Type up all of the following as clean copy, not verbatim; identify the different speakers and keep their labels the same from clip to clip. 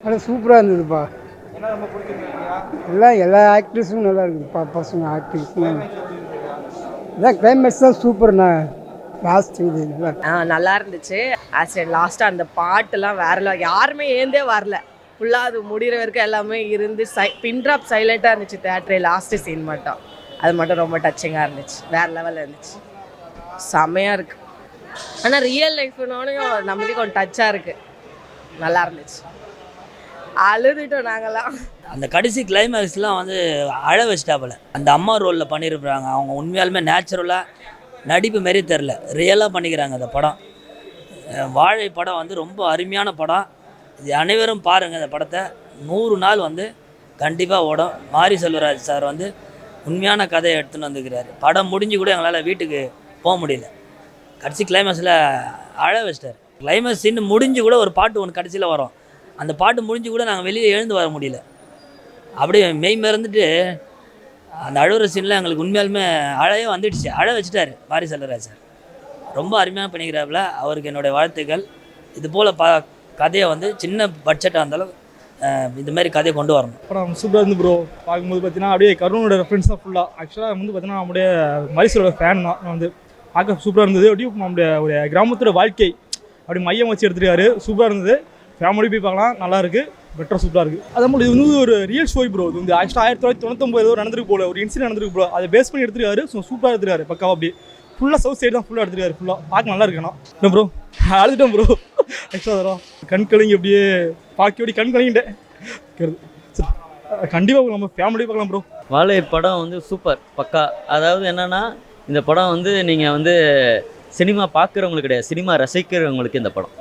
Speaker 1: அது சூப்பராக இருந்ததுப்பா.
Speaker 2: என்ன ரொம்ப பிடிச்சிருந்தீங்க?
Speaker 1: எல்லா ஆக்ட்ரஸும் நல்லா இருக்குதுப்பா. பசங்க ஆக்ட்ரஸ்லாம் இதான் கிளைமேக்ஸ் தான் சூப்பர்ண்ணா. லாஸ்ட் இது
Speaker 3: நல்லா இருந்துச்சு. லாஸ்ட்டாக அந்த பாட்டுலாம் வேற யாருமே ஏந்தே வரல. ஃபுல்லாக அது முடிகிற வரைக்கும் எல்லாமே இருந்து பின் ட்ராப் சைலண்ட்டாக இருந்துச்சு தேட்டரே. லாஸ்ட்டு சீன் மட்டும் அது மட்டும் ரொம்ப டச்சிங்காக இருந்துச்சு. வேறு லெவலில் இருந்துச்சு. செம்மையாக இருக்குது. ஆனால் ரியல் லைஃப்னோடையும் நம்மளுக்கு கொஞ்சம் டச்சாக இருக்குது. நல்லா இருந்துச்சு. அழுதுட்டோம் நாங்கள்லாம்.
Speaker 4: அந்த கடைசி கிளைமேக்ஸ்லாம் வந்து அழ வச்சிட்டாப்புல. அந்த அம்மா ரோலில் பண்ணியிருப்பாங்க. அவங்க உண்மையாலுமே நேச்சுரலாக நடிப்பு மாரி தெரில, ரியலாக பண்ணிக்கிறாங்க அந்த படம். வாழை படம் வந்து ரொம்ப அருமையான படம். இது அனைவரும் பாருங்கள். இந்த படத்தை 100 நாள் வந்து கண்டிப்பாக ஓடும். மாரி செல்வராஜ் சார் வந்து உண்மையான கதையை எடுத்துன்னு வந்துக்கிறாரு. படம் முடிஞ்சு கூட எங்களால் வீட்டுக்கு போக முடியல. கடைசி கிளைமேக்ஸில் அழ வச்சிட்டார். கிளைமேக்ஸ் இன்னும் முடிஞ்சு கூட ஒரு பாட்டு ஒன்று கடைசியில் வரும். அந்த பாட்டு முடிஞ்சு கூட நாங்கள் வெளியே எழுந்து வர முடியல. அப்படியே மெய் மறந்துட்டு அந்த அழுகிற சீனில் எங்களுக்கு உண்மையாலுமே அழையே வந்துடுச்சு. அழ வச்சுட்டார் மாரி செல்வராஜ் சார். ரொம்ப அருமையாக பண்ணிக்கிறாப்புல. அவருக்கு என்னுடைய வாழ்த்துக்கள். இது போல் கதையை வந்து சின்ன பட்ஜெட்டாக இருந்தாலும் இந்த மாதிரி கதையை கொண்டு வரணும்.
Speaker 2: படம் சூப்பராக இருந்து ப்ரோ. பார்க்கும்போது பார்த்தீங்கன்னா அப்படியே கருணோட ரெஃபரன்ஸ் தான் ஃபுல்லாக. ஆக்சுவலாக வந்து பார்த்தீங்கன்னா நம்முடைய மைசூரோட ஃபேன் தான். வந்து பார்க்க சூப்பராக இருந்தது. அப்படியே நம்முடைய ஒரு கிராமத்தோட வாழ்க்கை அப்படி மையம் வச்சு எடுத்துருக்காரு. சூப்பராக இருந்தது. ஃபேமிலி போய் பார்க்கலாம். நல்லாயிருக்கு. பெட்டராக சூப்பராக இருக்குது. அதே மாதிரி இது வந்து ஒரு ரியல் ஸ்டோரி ப்ரோ. இது வந்து ஆக்சுவலாக 1999 நடந்திருக்கு போல ஒரு இன்சிடென்ட் நடந்திருக்கு ப்ரோ. அதை பேஸ் பண்ணி எடுத்துருக்காரு. ஸோ சூப்பராக எடுத்துருக்காரு. பக்காவாக அப்படி ஃபுல்லாக சவுத் சைடு தான் ஃபுல்லாக எடுத்துருக்காரு. ஃபுல்லாக பார்க்க நல்லா இருக்கணும். என்ன ப்ரோ அழுதுட்டேன் ப்ரோ. ஆக்சுவலாக கண் கலங்கி அப்படியே பாக்கியோடி கண் கலங்கிட்டேன். கண்டிப்பாக நம்ம ஃபேமிலி பார்க்கலாம் ப்ரோ.
Speaker 5: வாழை படம் வந்து சூப்பர் பக்கா. அதாவது என்னென்னா இந்த படம் வந்து நீங்கள் வந்து சினிமா பார்க்குறவங்களுக்கு கிடையாது, சினிமா ரசிக்கிறவங்களுக்கு இந்த படம்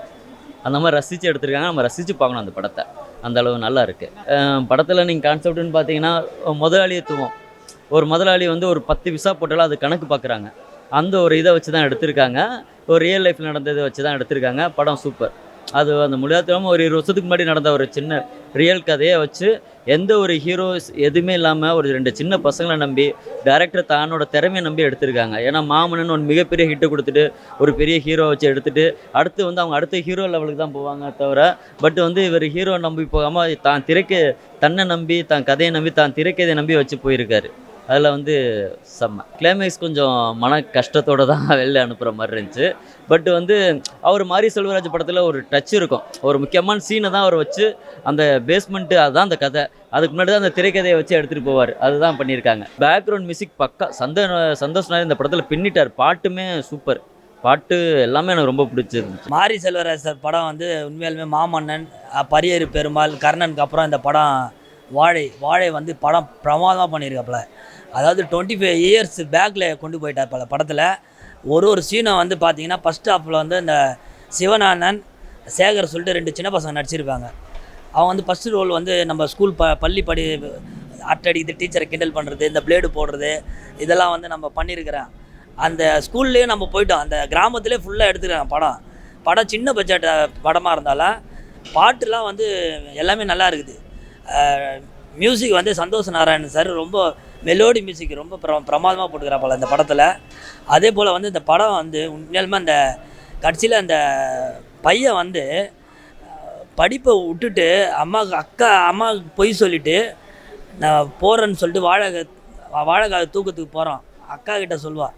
Speaker 5: அந்த மாதிரி ரசித்து எடுத்துருக்காங்க. நம்ம ரசித்து பார்க்கணும் அந்த படத்தை. அந்த அளவு நல்லா இருக்குது. படத்தில் நீங்கள் கான்செப்ட்னு பார்த்தீங்கன்னா முதலாளித்துவம். ஒரு முதலாளி வந்து ஒரு 10 விசா போட்டாலும் அது கணக்கு பார்க்குறாங்க. அந்த ஒரு இதை வச்சு தான் எடுத்திருக்காங்க. ஒரு ரியல் லைஃப்பில் நடந்ததை வச்சு தான் எடுத்திருக்காங்க. படம் சூப்பர். அது அந்த முடியாதவங்க ஒரு 20 வருஷத்துக்கு முன்னாடி நடந்த ஒரு சின்ன ரியல் கதையை வச்சு எந்த ஒரு ஹீரோஸ் எதுவுமே இல்லாமல் ஒரு 2 சின்ன பசங்களை நம்பி டைரக்டர் தானோட திறமையை நம்பி எடுத்திருக்காங்க. ஏன்னா மாமன்னன் ஒரு மிகப்பெரிய ஹிட்டை கொடுத்துட்டு ஒரு பெரிய ஹீரோ வச்சு எடுத்துகிட்டு அடுத்து வந்து அவங்க அடுத்த ஹீரோ லெவலுக்கு தான் போவாங்க தவிர பட் வந்து இவர் ஹீரோ நம்பி போகாமல் தான் தன்னை நம்பி தான் கதையை நம்பி தான் திரைக்கதையை நம்பி வச்சு போயிருக்காரு. அதில் வந்து செம்ம கிளைமேக்ஸ் கொஞ்சம் மன கஷ்டத்தோடு தான் வெளில அனுப்புகிற மாதிரி இருந்துச்சு. பட் வந்து அவர் மாரி செல்வராஜ் படத்தில் ஒரு டச் இருக்கும். ஒரு முக்கியமான சீனை தான் அவர் வச்சு அந்த பேஸ்மெண்ட்டு அதுதான் அந்த கதை. அதுக்கு முன்னாடி தான் அந்த திரைக்கதையை வச்சு எடுத்துகிட்டு போவார். அதுதான் பண்ணியிருக்காங்க. பேக்ரவுண்ட் மியூசிக் பக்கா. சந்தோஷ் நாயர் இந்த படத்தில் பின்னிட்டார். பாட்டுமே சூப்பர். பாட்டு எல்லாமே எனக்கு ரொம்ப பிடிச்சிருந்துச்சு.
Speaker 4: மாரி செல்வராஜ் சார் படம் வந்து உண்மையாலுமே மாமன்னன், பரியேறு பெருமாள், கர்ணனுக்கு அப்புறம் இந்த படம் வாழை வந்து படம் பிரமாதமாக பண்ணியிருக்காப்புல. அதாவது 25 இயர்ஸ் பேக்கில் கொண்டு போயிட்டார் பல படத்தில். ஒரு சீனை வந்து பார்த்தீங்கன்னா ஃபஸ்ட் ஹாஃபில் வந்து இந்த சிவனானன் சேகர் சொல்லிட்டு 2 சின்ன பசங்க நடிச்சிருப்பாங்க. அவங்க வந்து ஃபஸ்ட்டு ரோல் வந்து நம்ம ஸ்கூல் பள்ளி அட்டடிக்குது, டீச்சரை கிண்டல் பண்ணுறது, இந்த பிளேடு போடுறது, இதெல்லாம் வந்து நம்ம பண்ணியிருக்கிறேன். அந்த ஸ்கூல்லேயே நம்ம போயிட்டோம். அந்த கிராமத்துலேயே ஃபுல்லாக எடுத்துக்கிறாங்க. படம் சின்ன பட்ஜெட் படமாக இருந்தாலும் பாட்டுலாம் வந்து எல்லாமே நல்லா இருக்குது. மியூசிக் வந்து சந்தோஷ் நாராயணன் சார் ரொம்ப மெலோடி மியூசிக் ரொம்ப பிரமாதமாக போட்டுக்கிறாப்பல இந்த படத்தில். அதே போல் வந்து இந்த படம் வந்து உண்மையாலுமே அந்த கடைசியில் அந்த பையன் வந்து படிப்பை விட்டுட்டு அம்மாவுக்கு பொய் சொல்லிவிட்டு நான் போகிறேன்னு சொல்லிட்டு வாழைக்காக தூக்கத்துக்கு போகிறோம். அக்கா கிட்ட சொல்லுவாள்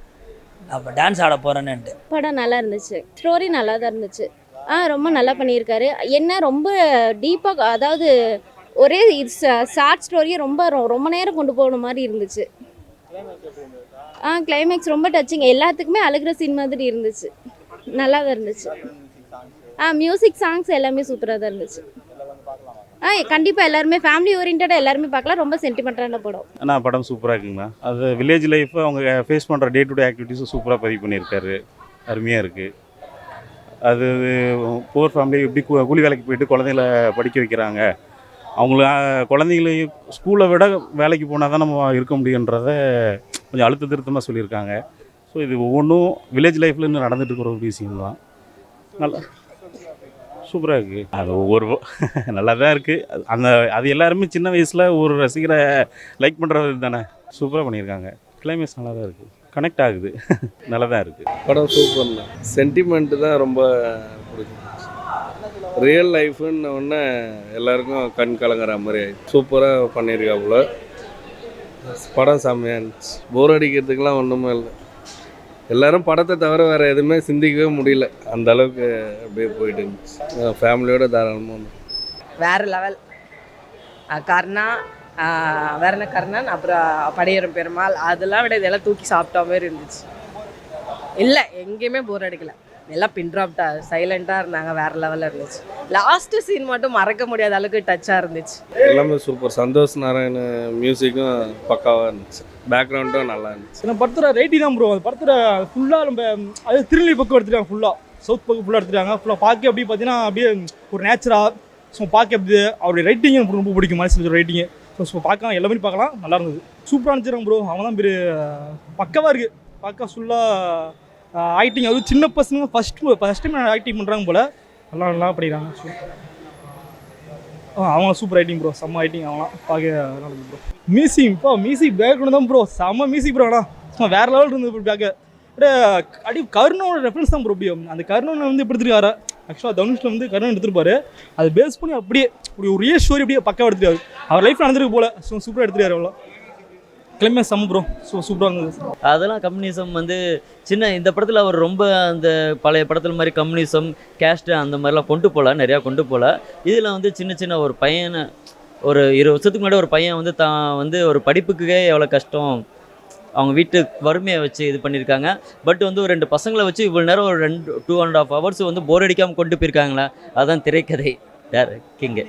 Speaker 4: நான் டான்ஸ் ஆட போகிறேன்னுட்டு.
Speaker 6: படம் நல்லா இருந்துச்சு. ஸ்டோரி நல்லா தான் இருந்துச்சு. ரொம்ப நல்லா பண்ணியிருக்காரு. என்ன ரொம்ப டீப்பாக, அதாவது ஒரே ஷார்ட் ஸ்டோரியை ரொம்ப நேரம் கொண்டு போகணும் மாதிரி இருந்துச்சு. கிளைமேக்ஸ் ரொம்ப டச்சிங். எல்லாத்துக்குமே அழுகிற சீன் மாதிரி இருந்துச்சு. நல்லா தான் இருந்துச்சு. மியூசிக் சாங்ஸ் எல்லாமே சூப்பராக தான் இருந்துச்சு. கண்டிப்பாக எல்லாருமே ஃபேமிலி ஓரியன்டாக எல்லாருமே பார்க்கலாம். ரொம்ப சென்டிமெண்ட்டான படம்.
Speaker 7: ஆனால் படம் சூப்பராக இருக்குங்கண்ணா. அது வில்லேஜ் லைஃப் அவங்க ஃபேஸ் பண்ணுற டே டு டே ஆக்டிவிட்டீஸும் சூப்பராக பதிவு பண்ணியிருக்காரு. அருமையாக இருக்குது. அது புவர் ஃபேமிலி எப்படி கூலி வேலைக்கு போயிட்டு குழந்தைங்கள படிக்க வைக்கிறாங்க. அவங்கள குழந்தைங்களையும் ஸ்கூலை விட வேலைக்கு போனால் தான் நம்ம இருக்க முடியுன்றத கொஞ்சம் அழுத்த திருத்தமாக சொல்லியிருக்காங்க. ஸோ இது ஒவ்வொன்றும் வில்லேஜ் லைஃப்பில் இன்னும் நடந்துட்டு இருக்கிற ஒரு விஷயம் தான். நல்லா சூப்பராக இருக்குது. அது ஒவ்வொரு நல்லா தான் இருக்குது. அது எல்லாருமே சின்ன வயசில் ஒரு ரசிகரை லைக் பண்ணுறது தானே. சூப்பராக பண்ணியிருக்காங்க. கிளைமேக்ஸ் நல்லா தான் இருக்குது. கனெக்ட் ஆகுது. நல்லா தான் இருக்குது.
Speaker 8: படம் சூப்பர் தான். சென்டிமெண்ட்டு தான் ரொம்ப பிடிக்கும். ரியல் லைஃப்னு ஒன்று எல்லாருக்கும் கண் கலங்குற மாதிரி சூப்பராக பண்ணியிருக்காப்புல. படம் செம்மையாக இருந்துச்சு. போர் அடிக்கிறதுக்கெலாம் ஒன்றுமே இல்லை. எல்லாரும் படத்தை தவிர வேறு எதுவுமே சிந்திக்கவே முடியல. அந்த அளவுக்கு அப்படியே போயிட்டு இருந்துச்சு. ஃபேமிலியோட தாராளமாக
Speaker 3: வேறு லெவல். கர்ணா, வேற என்ன கர்ணன், அப்புறம் படியேறும் பெருமாள், அதெல்லாம் விட இதெல்லாம் தூக்கி சாப்பிட்ட மாதிரி இருந்துச்சு. இல்லை எங்கேயுமே போர் அடிக்கல. எல்லாம் பின்ட்ராப்டாக சைலண்ட்டாக இருந்தாங்க. வேறு லெவலில் இருந்துச்சு. லாஸ்ட்டு சீன் மட்டும் மறக்க முடியாத அளவுக்கு டச்சாக இருந்துச்சு.
Speaker 8: எல்லாமே சூப்பர். சந்தோஷ் நாராயண் மியூசிக்கும் பக்காவாக இருந்துச்சு. பேக்ரவுண்டும் நல்லா இருந்துச்சு.
Speaker 2: இந்த படத்தோட ரேட்டிங் தான் ப்ரோ. அந்த படத்தோட ஃபுல்லாக நம்ம அது திருநெல்வேலி பக்கம் எடுத்துட்டாங்க. ஃபுல்லாக சவுத் பக்கம் ஃபுல்லாக எடுத்துட்டாங்க. ஃபுல்லாக பார்க்க அப்படி பார்த்தீங்கன்னா அப்படியே ஒரு நேச்சராக ஸோ பார்க்க எப்படி அவருடைய ரைட்டிங் எனக்கு ரொம்ப பிடிக்கும். மனசில் ரைட்டிங்கு ஸோ பார்க்கலாம், எல்லாமே பார்க்கலாம். நல்லா இருந்தது. சூப்பராக இருந்துச்சு ப்ரோ. அவங்க தான் பெரிய பக்கவாக இருக்குது. பார்க்க ஃபுல்லாக ஆக்டிங். அதுவும் சின்ன பசங்க ஃபஸ்ட் டைம் ஆக்டிங் பண்ணுறாங்க போல். நல்லா படிக்கிறாங்க. அவங்க சூப்பர் ரைட்டிங் ப்ரோ. செம்ம ரைட்டிங். அவங்களாம் பார்க்க நல்லா இருக்கு ப்ரோ. மியூசிக் பேக்ரவுண்ட் தான் ப்ரோ. செம்ம மியூசிக் ப்ரோ. ஆனால் சும்மா வேறு லெவல் இருந்தது ப்ரோ. பார்க்க அப்படியே கர்ணனோட ரெஃபரன்ஸ் தான் ப்ரோ. அப்படியும் அந்த கர்ணனை வந்து எப்படி எடுத்துருக்காரு. ஆக்சுவலாக தனுஷில் வந்து கர்ணன் எடுத்துருப்பாரு. அதை பேஸ் பண்ணி அப்படியே ஒரு ரியல் ஸ்டோரி அப்படியே பக்காவாக எடுத்துருக்காரு. அவர் லைஃப் நடந்திருக்கு போல். ஸோ சூப்பராக எடுத்துருக்காரு. அவ்வளோ கிளம்பி செம்ம ப்ரோ. சூப்பராக இருந்தது.
Speaker 5: அதெல்லாம் கம்யூனிசம் வந்து சின்ன இந்த படத்தில் அவர் ரொம்ப அந்த பழைய படத்தில் மாதிரி கம்யூனிசம் கேஸ்ட்டு அந்த மாதிரிலாம் கொண்டு போகல, நிறையா கொண்டு போகல. இதில் வந்து சின்ன ஒரு பையனை ஒரு 20 வருஷத்துக்கு முன்னாடி ஒரு பையன் வந்து தான் வந்து ஒரு படிப்புக்கே எவ்வளோ கஷ்டம், அவங்க வீட்டு வறுமையை வச்சு இது பண்ணியிருக்காங்க. பட் வந்து ஒரு 2 பசங்களை வச்சு இவ்வளோ நேரம் ஒரு 2.5 hours வந்து போர் அடிக்காமல் கொண்டு போயிருக்காங்களா. அதுதான் திரைக்கதை. கிங்கு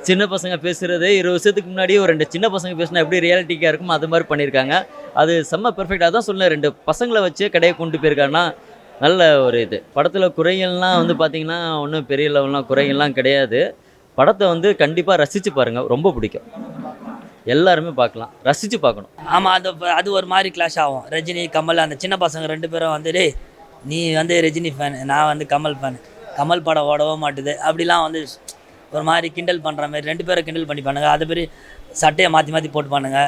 Speaker 5: சின்ன பசங்க பேசுகிறது 20 வருஷத்துக்கு முன்னாடி ஒரு 2 சின்ன பசங்க பேசினா எப்படி ரியாலிட்டிக்காக இருக்கும் அது மாதிரி பண்ணியிருக்காங்க. அது செம்ம பெர்ஃபெக்டாக தான் சொன்னேன். 2 பசங்களை வச்சு கடையை கொண்டு போயிருக்காங்கன்னா நல்ல ஒரு இது. படத்தில் குறைகள்லாம் வந்து பார்த்திங்கன்னா ஒன்றும் பெரிய லெவல்லாம் குறைகள்லாம் கிடையாது. படத்தை வந்து கண்டிப்பாக ரசித்து பாருங்கள். ரொம்ப பிடிக்கும். எல்லாருமே பார்க்கலாம், ரசித்து பார்க்கணும்.
Speaker 4: ஆமாம், அது ஒரு மாதிரி கிளாஷ் ஆகும். ரஜினி கமல் அந்த சின்ன பசங்க 2 பேரும் வந்து டேய் நீ வந்து ரஜினி ஃபேன், நான் வந்து கமல் ஃபேன், கமல் படம் ஓடவே மாட்டுது அப்படிலாம் வந்து ஒரு மாதிரி கிண்டல் பண்ணுற மாதிரி 2 பேரை கிண்டல் பண்ணி பண்ணுங்க. அது பேர் சட்டையை மாற்றி போட்டு பண்ணுங்க.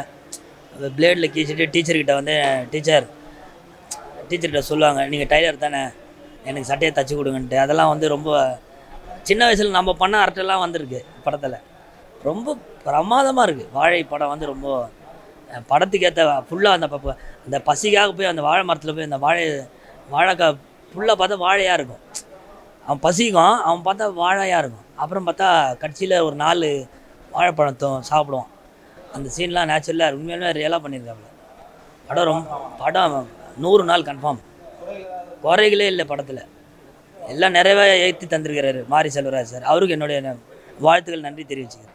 Speaker 4: பிளேடில் கீச்சிட்டு டீச்சர்கிட்ட வந்து டீச்சர்கிட்ட சொல்லுவாங்க, நீங்கள் டைலர் தானே எனக்கு சட்டையை தச்சு கொடுங்கன்ட்டு. அதெல்லாம் வந்து ரொம்ப சின்ன வயசில் நம்ம பண்ண அரட்டெல்லாம் வந்திருக்கு படத்தில். ரொம்ப பிரமாதமாக இருக்குது. வாழை படம் வந்து ரொம்ப படத்துக்கு ஏற்ற ஃபுல்லாக அந்த பசிக்காக போய் அந்த வாழை மரத்தில் போய் அந்த வாழைக்காய் ஃபுல்லாக பார்த்தா வாழையாக இருக்கும். அவன் பசிக்கும், அவன் பார்த்தா வாழையாக இருக்கும். அப்புறம் பார்த்தா கட்சியில் ஒரு 4 வாழைப்பழத்தை சாப்பிடுவான். அந்த சீன்லாம் நேச்சுரலாக உண்மையிலுமே ரியலாக பண்ணியிருக்காங்க. படம் 100 நாள் கன்ஃபார்ம். குறைகளே இல்லை படத்தில். எல்லாம் நிறைவே ஏற்றி தந்திருக்கிறாரு மாரி செல்வராஜ் சார். அவருக்கு என்னுடைய வாழ்த்துக்கள், நன்றி தெரிவிச்சுக்கிறேன்.